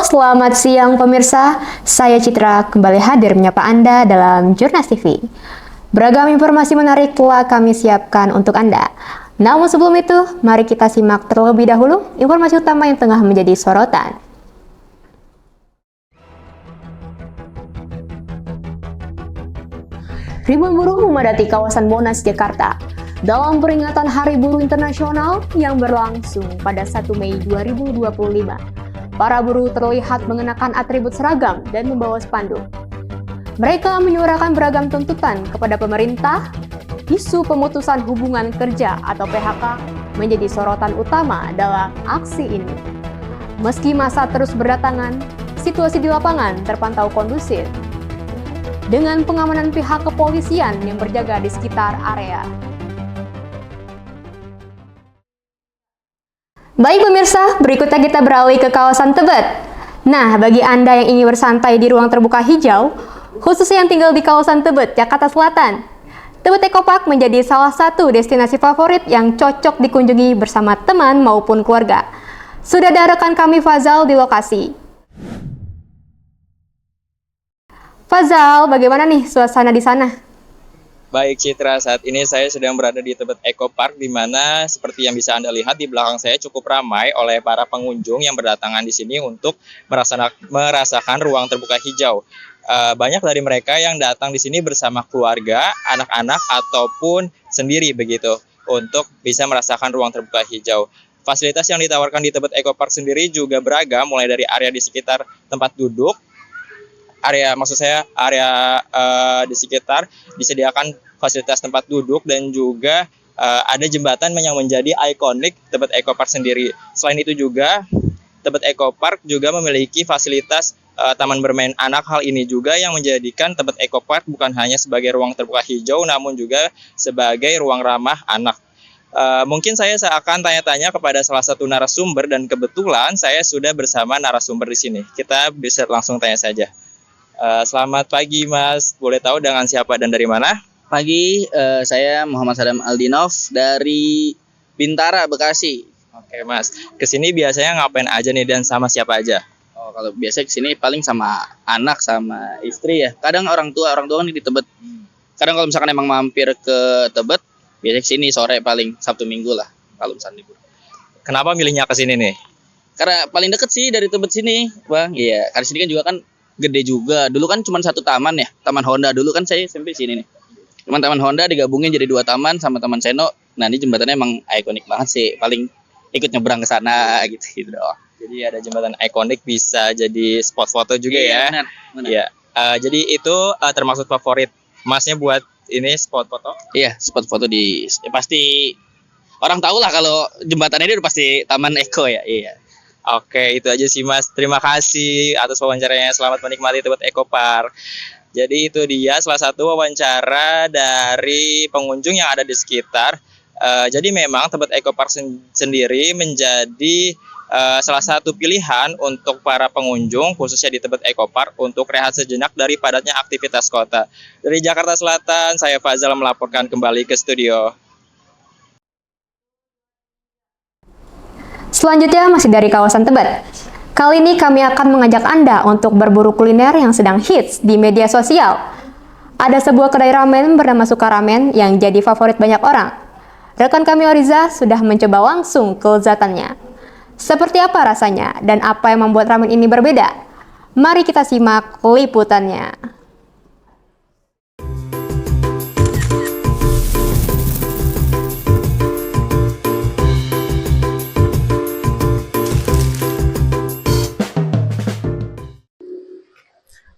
selamat siang pemirsa. Saya Citra kembali hadir menyapa Anda dalam Jurnas TV. Beragam informasi menarik telah kami siapkan untuk Anda. Namun sebelum itu, mari kita simak terlebih dahulu informasi utama yang tengah menjadi sorotan. Ribuan buruh memadati kawasan Monas, Jakarta dalam peringatan Hari Buruh Internasional yang berlangsung pada 1 Mei 2025. Para buruh terlihat mengenakan atribut seragam dan membawa spanduk. Mereka menyuarakan beragam tuntutan kepada pemerintah. Isu pemutusan hubungan kerja atau PHK menjadi sorotan utama dalam aksi ini. Meski massa terus berdatangan, situasi di lapangan terpantau kondusif dengan pengamanan pihak kepolisian yang berjaga di sekitar area. Baik pemirsa, berikutnya kita beralih ke kawasan Tebet. Nah, bagi Anda yang ingin bersantai di ruang terbuka hijau, khususnya yang tinggal di kawasan Tebet, Jakarta Selatan, Tebet Eco Park menjadi salah satu destinasi favorit yang cocok dikunjungi bersama teman maupun keluarga. Sudah ada rekan kami Fazal di lokasi. Fazal, bagaimana nih suasana di sana? Baik Citra, saat ini saya sedang berada di Tebet Eco Park, di mana seperti yang bisa Anda lihat di belakang saya cukup ramai oleh para pengunjung yang berdatangan di sini untuk merasakan ruang terbuka hijau. Banyak dari mereka yang datang di sini bersama keluarga, anak-anak ataupun sendiri begitu untuk bisa merasakan ruang terbuka hijau. Fasilitas yang ditawarkan di Tebet Eco Park sendiri juga beragam, mulai dari area di sekitar tempat duduk, area di sekitar disediakan fasilitas tempat duduk dan juga ada jembatan yang menjadi ikonik Tebet Eco Park sendiri. Selain itu juga Tebet Eco Park juga memiliki fasilitas taman bermain anak. Hal ini juga yang menjadikan Tebet Eco Park bukan hanya sebagai ruang terbuka hijau namun juga sebagai ruang ramah anak. Mungkin saya akan tanya-tanya kepada salah satu narasumber dan kebetulan saya sudah bersama narasumber di sini. Kita bisa langsung tanya saja. Selamat pagi Mas, boleh tahu dengan siapa dan dari mana? Pagi, saya Muhammad Sadam Aldinov dari Bintara, Bekasi. Oke Mas, kesini biasanya ngapain aja nih dan sama siapa aja? Oh, kalau biasa kesini paling sama anak sama istri ya. Kadang orang tua kan di Tebet. Kadang kalau misalkan emang mampir ke Tebet, biasanya kesini sore paling Sabtu Minggu lah kalau misalnya libur. Kenapa milihnya kesini nih? Karena paling deket sih dari Tebet sini, Bang. Iya, karena sini kan juga kan gede juga. Dulu kan cuma satu taman ya, Taman Honda. Dulu kan saya SMP sini nih. Cuman Taman Honda digabungin jadi 2 taman sama Taman Seno. Nah, ini jembatannya emang ikonik banget sih. Paling ikut nyebrang ke sana gitu doang. Jadi ada jembatan ikonik, bisa jadi spot foto juga ya. Benar. Iya. Jadi itu termasuk favorit Masnya buat ini spot foto? Iya, spot foto pasti orang tahu lah kalau jembatannya ini udah pasti Taman Eko ya. Iya. Oke, itu aja sih Mas. Terima kasih atas wawancaranya. Selamat menikmati Tebet Eco Park. Jadi itu dia salah satu wawancara dari pengunjung yang ada di sekitar. Jadi memang Tebet Eco Park sendiri menjadi salah satu pilihan untuk para pengunjung, khususnya di Tebet Eco Park, untuk rehat sejenak dari padatnya aktivitas kota. Dari Jakarta Selatan, saya Fazal melaporkan kembali ke studio. Selanjutnya masih dari kawasan Tebet. Kali ini kami akan mengajak Anda untuk berburu kuliner yang sedang hits di media sosial. Ada sebuah kedai ramen bernama Sukaramen yang jadi favorit banyak orang. Rekan kami Oriza sudah mencoba langsung kelezatannya. Seperti apa rasanya dan apa yang membuat ramen ini berbeda? Mari kita simak liputannya.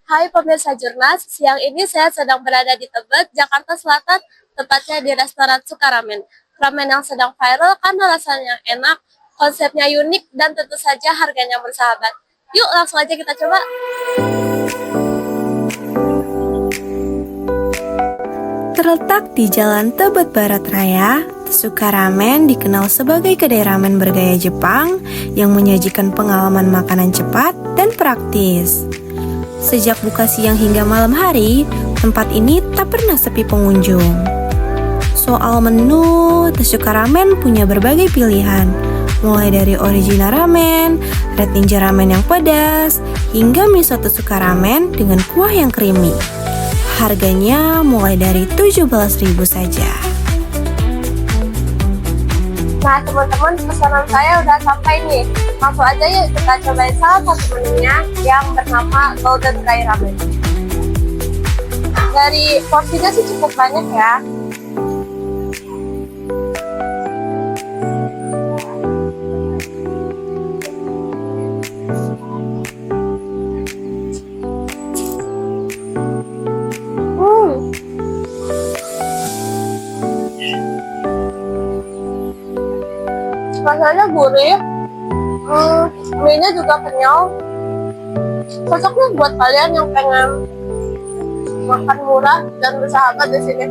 Hai pemirsa Jurnas, siang ini saya sedang berada di Tebet, Jakarta Selatan, tepatnya di restoran Sukaramen. Ramen yang sedang viral karena rasanya enak, konsepnya unik, dan tentu saja harganya bersahabat. Yuk langsung aja kita coba. Terletak di Jalan Tebet Barat Raya, Sukaramen dikenal sebagai kedai ramen bergaya Jepang yang menyajikan pengalaman makanan cepat dan praktis. Sejak buka siang hingga malam hari, tempat ini tak pernah sepi pengunjung. Soal menu, Sukaramen punya berbagai pilihan, mulai dari original ramen, red ninja ramen yang pedas, hingga miso Tezuka ramen dengan kuah yang creamy. Harganya mulai dari 17.000 saja. Nah teman-teman, pesanan saya udah sampai nih. Langsung aja yuk kita cobain salah satu menunya yang bernama Golden Dry Ramen. Dari porsinya sih cukup banyak ya. Rasanya gurih, mie-nya juga kenyal. Cocoknya buat kalian yang pengen makan murah dan bersahabat di sini.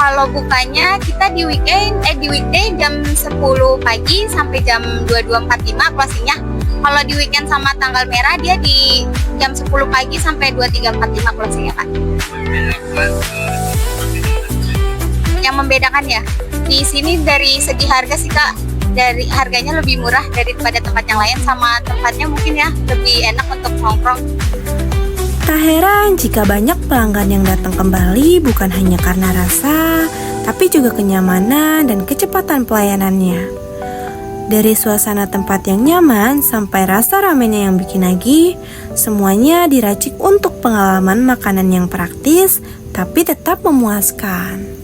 Kalau bukanya kita di weekday jam 10 pagi sampai jam 22.45 closingnya. Kalau di weekend sama tanggal merah dia di jam 10 pagi sampai 23.45 closingnya, Pak. Yang membedakan ya di sini dari segi harga sih, Kak, dari harganya lebih murah daripada tempat yang lain, sama tempatnya mungkin ya lebih enak untuk nongkrong. Tak heran jika banyak pelanggan yang datang kembali bukan hanya karena rasa, tapi juga kenyamanan dan kecepatan pelayanannya. Dari suasana tempat yang nyaman sampai rasa ramennya yang bikin nagih, semuanya diracik untuk pengalaman makanan yang praktis tapi tetap memuaskan.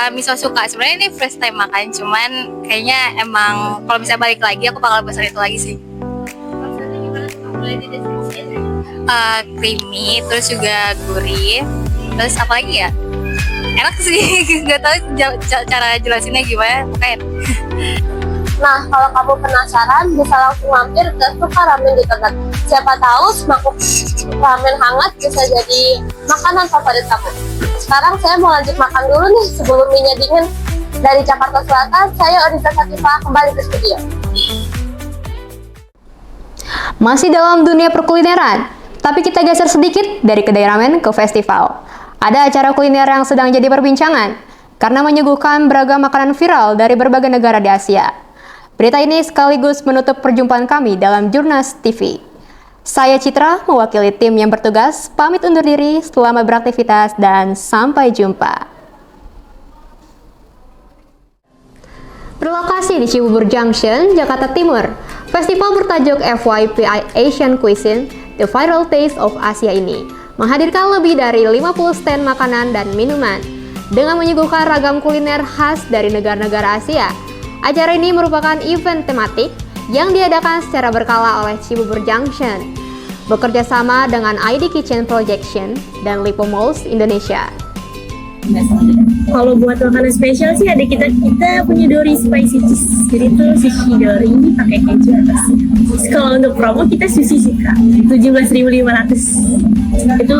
Miso suka, sebenarnya ini first time makan, cuman kayaknya emang kalau bisa balik lagi aku bakal pesan itu lagi sih. Creamy, terus juga gurih, terus apa lagi ya? Enak sih, nggak tahu cara jelasinnya gimana, pokoknya. Nah, kalau kamu penasaran, bisa langsung mampir ke Tezuka Ramen di Tebet. Siapa tahu semangkuk ramen hangat bisa jadi makanan favorit kamu. Sekarang saya mau lanjut makan dulu nih sebelum mie-nya dingin. Dari Jakarta Selatan, saya Oriza Satifah kembali ke studio. Masih dalam dunia perkulineran, tapi kita geser sedikit dari kedai ramen ke festival. Ada acara kuliner yang sedang jadi perbincangan karena menyuguhkan beragam makanan viral dari berbagai negara di Asia. Berita ini sekaligus menutup perjumpaan kami dalam Jurnas TV. Saya Citra, mewakili tim yang bertugas, pamit undur diri, selamat beraktivitas, dan sampai jumpa. Berlokasi di Cibubur Junction, Jakarta Timur, festival bertajuk FYPI Asian Cuisine, The Viral Taste of Asia ini menghadirkan lebih dari 50 stand makanan dan minuman dengan menyuguhkan ragam kuliner khas dari negara-negara Asia. Acara ini merupakan event tematik yang diadakan secara berkala oleh Cibubur Junction, bekerja sama dengan ID Kitchen Projection dan Lipo Malls Indonesia. Kalau buat makanan spesial sih ada kita punya Dori Spicy Cheese. Jadi itu sushi Dori pakai keju atas. Kalau untuk promo kita sushi sih Kak, 17.500. Itu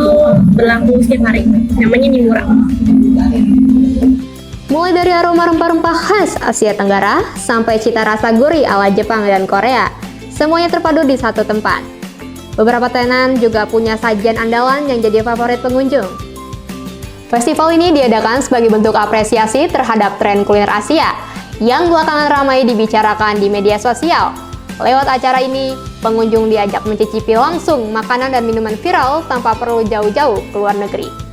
berlaku setiap hari. Namanya mie murah. Mulai dari aroma rempah-rempah khas Asia Tenggara sampai cita rasa gurih ala Jepang dan Korea, semuanya terpadu di satu tempat. Beberapa tenan juga punya sajian andalan yang jadi favorit pengunjung. Festival ini diadakan sebagai bentuk apresiasi terhadap tren kuliner Asia yang belakangan ramai dibicarakan di media sosial. Lewat acara ini, pengunjung diajak mencicipi langsung makanan dan minuman viral tanpa perlu jauh-jauh ke luar negeri.